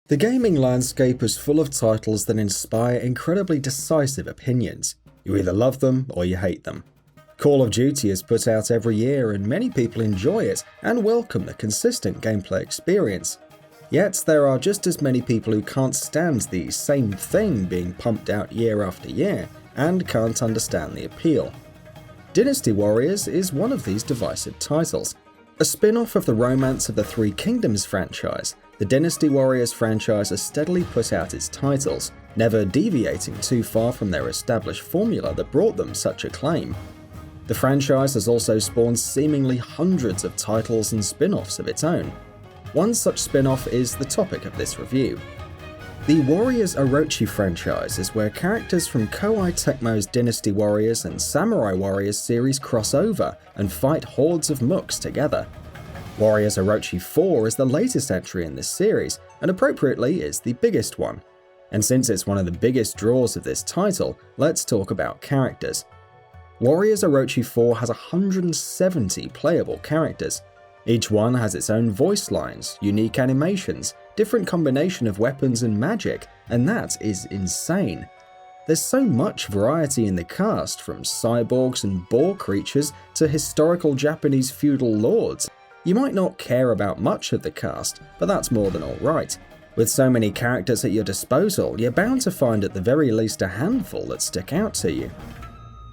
The gaming landscape is full of titles that inspire incredibly decisive opinions. You either love them or you hate them. Call of Duty is put out every year and many people enjoy it and welcome the consistent gameplay experience. Yet there are just as many people who can't stand the same thing being pumped out year after year and can't understand the appeal. Dynasty Warriors is one of these divisive titles. A spin-off of the Romance of the Three Kingdoms franchise, the Dynasty Warriors franchise has steadily put out its titles, never deviating too far from their established formula that brought them such acclaim. The franchise has also spawned seemingly hundreds of titles and spin-offs of its own. One such spin-off is the topic of this review. The Warriors Orochi franchise is where characters from Koei Tecmo's Dynasty Warriors and Samurai Warriors series cross over and fight hordes of mooks together. Warriors Orochi 4 is the latest entry in this series, and appropriately is the biggest one. And since it's one of the biggest draws of this title, let's talk about characters. Warriors Orochi 4 has 170 playable characters. Each one has its own voice lines, unique animations, different combination of weapons and magic, and that is insane. There's so much variety in the cast, from cyborgs and boar creatures to historical Japanese feudal lords. You might not care about much of the cast, but that's more than alright. With so many characters at your disposal, you're bound to find at the very least a handful that stick out to you.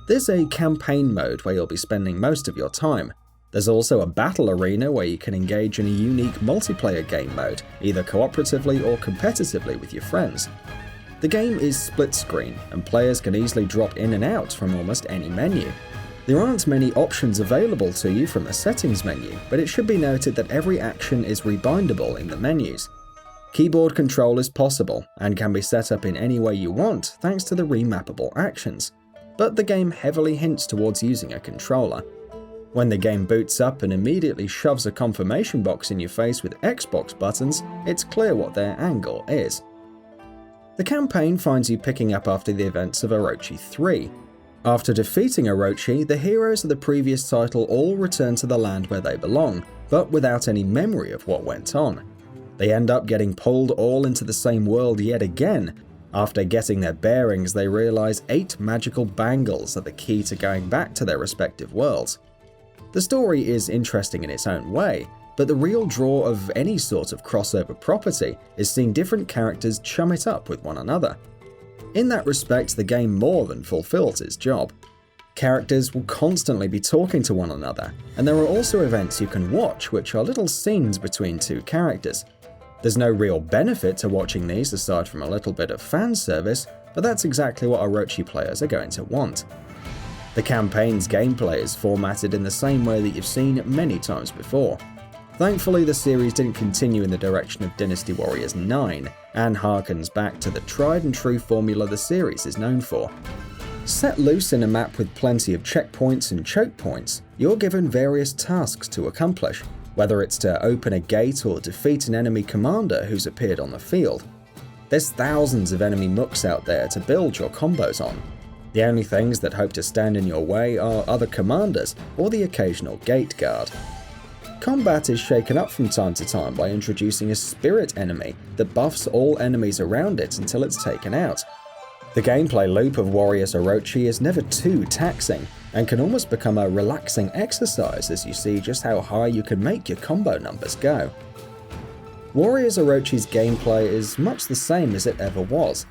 There's a campaign mode where you'll be spending most of your time. There's also a battle arena where you can engage in a unique multiplayer game mode, either cooperatively or competitively with your friends. The game is split screen, and players can easily drop in and out from almost any menu. There aren't many options available to you from the settings menu, but it should be noted that every action is rebindable in the menus. Keyboard control is possible, and can be set up in any way you want thanks to the remappable actions, but the game heavily hints towards using a controller. When the game boots up and immediately shoves a confirmation box in your face with Xbox buttons, it's clear what their angle is. The campaign finds you picking up after the events of Orochi 3. After defeating Orochi, the heroes of the previous title all return to the land where they belong, but without any memory of what went on. They end up getting pulled all into the same world yet again. After getting their bearings, they realize 8 magical bangles are the key to going back to their respective worlds. The story is interesting in its own way, but the real draw of any sort of crossover property is seeing different characters chum it up with one another. In that respect, the game more than fulfills its job. Characters will constantly be talking to one another, and there are also events you can watch which are little scenes between two characters. There's no real benefit to watching these aside from a little bit of fan service, but that's exactly what Orochi players are going to want. The campaign's gameplay is formatted in the same way that you've seen many times before. Thankfully, the series didn't continue in the direction of Dynasty Warriors 9, and harkens back to the tried and true formula the series is known for. Set loose in a map with plenty of checkpoints and choke points, you're given various tasks to accomplish, whether it's to open a gate or defeat an enemy commander who's appeared on the field. There's thousands of enemy mooks out there to build your combos on. The only things that hope to stand in your way are other commanders or the occasional gate guard. Combat is shaken up from time to time by introducing a spirit enemy that buffs all enemies around it until it's taken out. The gameplay loop of Warriors Orochi is never too taxing, and can almost become a relaxing exercise as you see just how high you can make your combo numbers go. Warriors Orochi's gameplay is much the same as it ever was.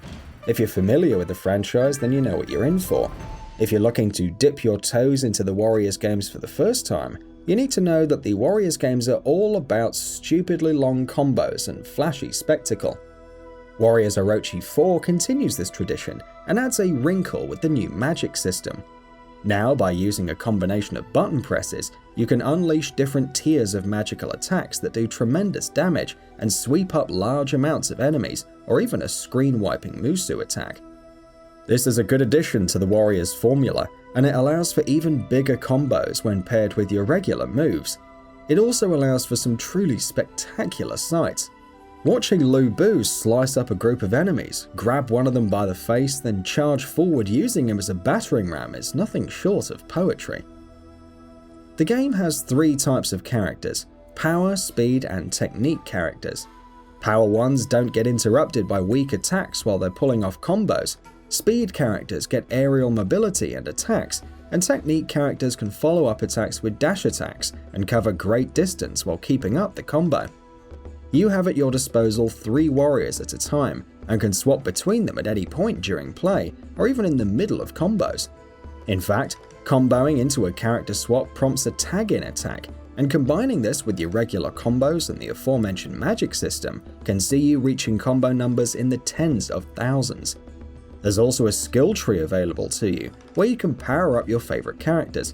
If you're familiar with the franchise, then you know what you're in for. If you're looking to dip your toes into the Warriors games for the first time, you need to know that the Warriors games are all about stupidly long combos and flashy spectacle. Warriors Orochi 4 continues this tradition and adds a wrinkle with the new magic system. Now, by using a combination of button presses, you can unleash different tiers of magical attacks that do tremendous damage and sweep up large amounts of enemies, or even a screen-wiping Musu attack. This is a good addition to the Warriors formula, and it allows for even bigger combos when paired with your regular moves. It also allows for some truly spectacular sights. Watching Lu Bu slice up a group of enemies, grab one of them by the face, then charge forward using him as a battering ram is nothing short of poetry. The game has 3 types of characters: power, speed, and technique characters. Power ones don't get interrupted by weak attacks while they're pulling off combos. Speed characters get aerial mobility and attacks, and technique characters can follow up attacks with dash attacks and cover great distance while keeping up the combo. You have at your disposal 3 warriors at a time, and can swap between them at any point during play, or even in the middle of combos. In fact, comboing into a character swap prompts a tag-in attack, and combining this with your regular combos and the aforementioned magic system can see you reaching combo numbers in the tens of thousands. There's also a skill tree available to you, where you can power up your favorite characters.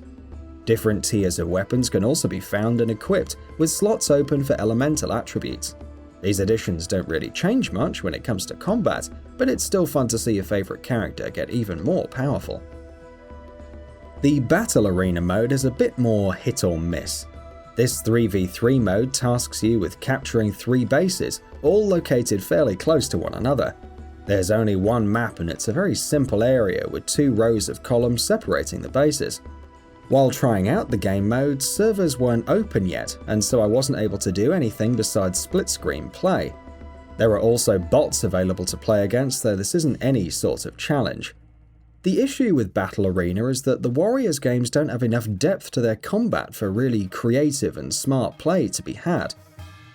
Different tiers of weapons can also be found and equipped, with slots open for elemental attributes. These additions don't really change much when it comes to combat, but it's still fun to see your favorite character get even more powerful. The Battle Arena mode is a bit more hit or miss. This 3v3 mode tasks you with capturing 3 bases, all located fairly close to one another. There's only one map and it's a very simple area with 2 rows of columns separating the bases. While trying out the game mode, servers weren't open yet, and so I wasn't able to do anything besides split-screen play. There are also bots available to play against, though this isn't any sort of challenge. The issue with Battle Arena is that the Warriors games don't have enough depth to their combat for really creative and smart play to be had.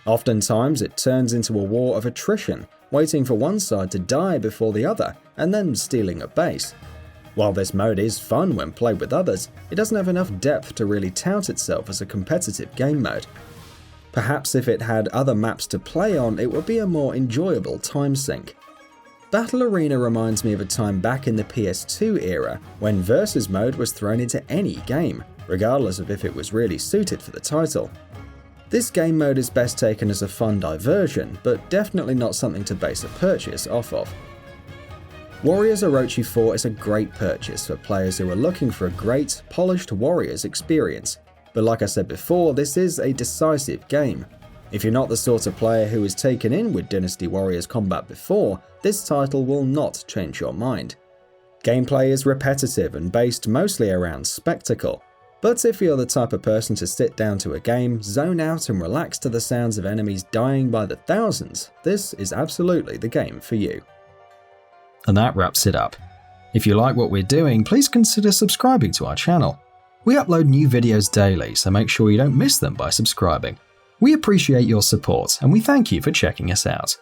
Oftentimes it turns into a war of attrition, waiting for one side to die before the other, and then stealing a base. While this mode is fun when played with others, it doesn't have enough depth to really tout itself as a competitive game mode. Perhaps if it had other maps to play on, it would be a more enjoyable time sink. Battle Arena reminds me of a time back in the PS2 era when Versus mode was thrown into any game, regardless of if it was really suited for the title. This game mode is best taken as a fun diversion, but definitely not something to base a purchase off of. Warriors Orochi 4 is a great purchase for players who are looking for a great, polished Warriors experience, but like I said before, this is a decisive game. If you're not the sort of player who is taken in with Dynasty Warriors combat before, this title will not change your mind. Gameplay is repetitive and based mostly around spectacle, but if you're the type of person to sit down to a game, zone out and relax to the sounds of enemies dying by the thousands, this is absolutely the game for you. And that wraps it up. If you like what we're doing, please consider subscribing to our channel. We upload new videos daily, so make sure you don't miss them by subscribing. We appreciate your support, and we thank you for checking us out.